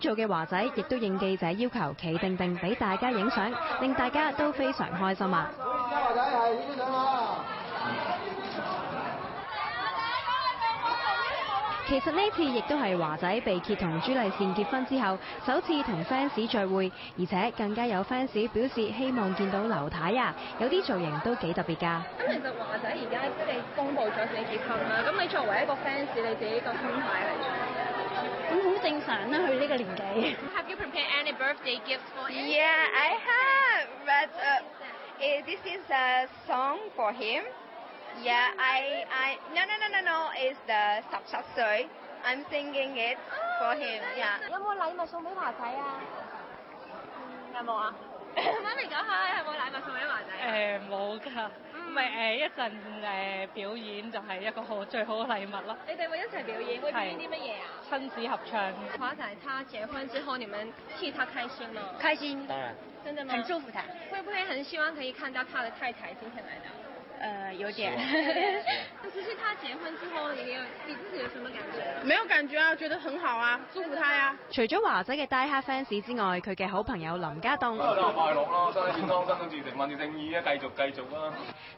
做嘅華仔亦都應記者要求企定定俾大家影相，令大家都非常開心啊！華仔係影相啦！其實呢次亦都係華仔被揭同朱麗倩結婚之後首次同 fans 聚會，而且更加有 fans 表示希望見到劉太啊，有啲造型都幾特別㗎。咁其實華仔而家即係公佈咗自己結婚啦，咁你作為一個 fans，你自己個心態係點？咁好正常啦，去呢個年紀。Have you prepared any birthday gifts for him? Yeah, I have, but this is a song for him. Yeah, no, it's the 17歲 I'm singing it for him. Yeah. 有冇禮物送俾華仔啊？有冇啊？媽咪講下有冇禮物送俾華仔？冇㗎，咪一陣表演就係一個最好嘅禮物咯。你哋會一齊表演，會表演啲乜嘢啊？親子合唱。華仔他結婚之後，你們替他開心嗎？開心，當然。真的嗎？很祝福他。會不會很希望可以看到他的太太今天來的？有點。其實他結婚之後，你自己有什麼感覺？沒有感覺啊，覺得很好啊，祝福他呀。除咗華仔嘅 Die Hard fans 之外，佢嘅好朋友林家棟、快樂啦，身體健康，身體自正，萬事勝意啊，繼續啦。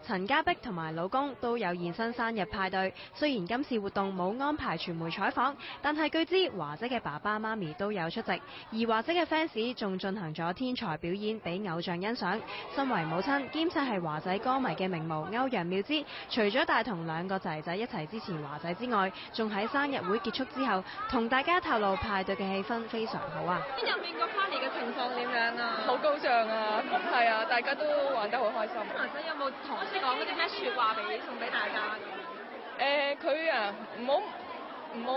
陳家碧同埋老公都有現身生日派對。雖然今次活動冇安排傳媒採訪，但係據知華仔嘅爸爸媽咪都有出席，而華仔嘅 fans 仲進行咗天才表演俾偶像欣賞。身為母親兼且係華仔歌迷嘅名模歐陽妙芝，除咗帶同兩個仔仔一齊支持華仔之外，仲喺生日會結束之後，同大家透露派對嘅氣氛非常好啊！入面個 party 嘅情況點樣啊？好高漲啊，係啊，大家都玩得好開心。華仔有冇同事講嗰啲咩説話送俾大家？佢啊，唔好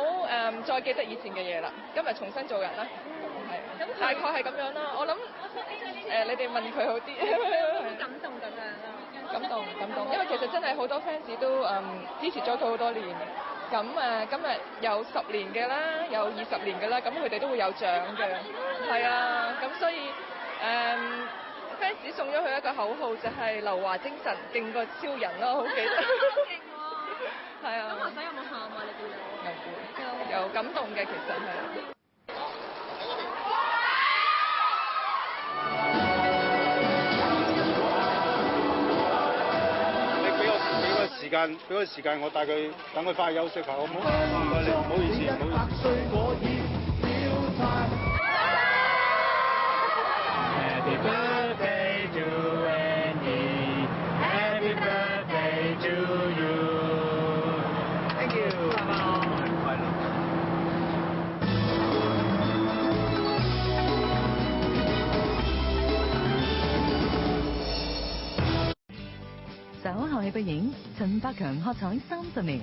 再記得以前嘅嘢啦，今日重新做人啦，係，大概係咁樣啦。我諗你哋問佢好啲。好感動咁樣啊！感動，因為其實真係好多 fans 都支持咗佢好多年，咁今日有10年嘅啦，有20年嘅啦，咁佢哋都會有獎嘅，係啊，咁所以fans 送咗佢一個口號就係劉華精神勁過超人咯，好記得。勁喎！係啊。咁華仔有冇喊啊？你見到？有感動嘅，其實係。俾個時間我帶佢，等佢翻去休息下，好唔好？唔該你，唔好意思，唔好意思。Happy birthday to Andy, Happy birthday to you. Thank you. 快樂。稍後戲背影，陳百強喝彩30年。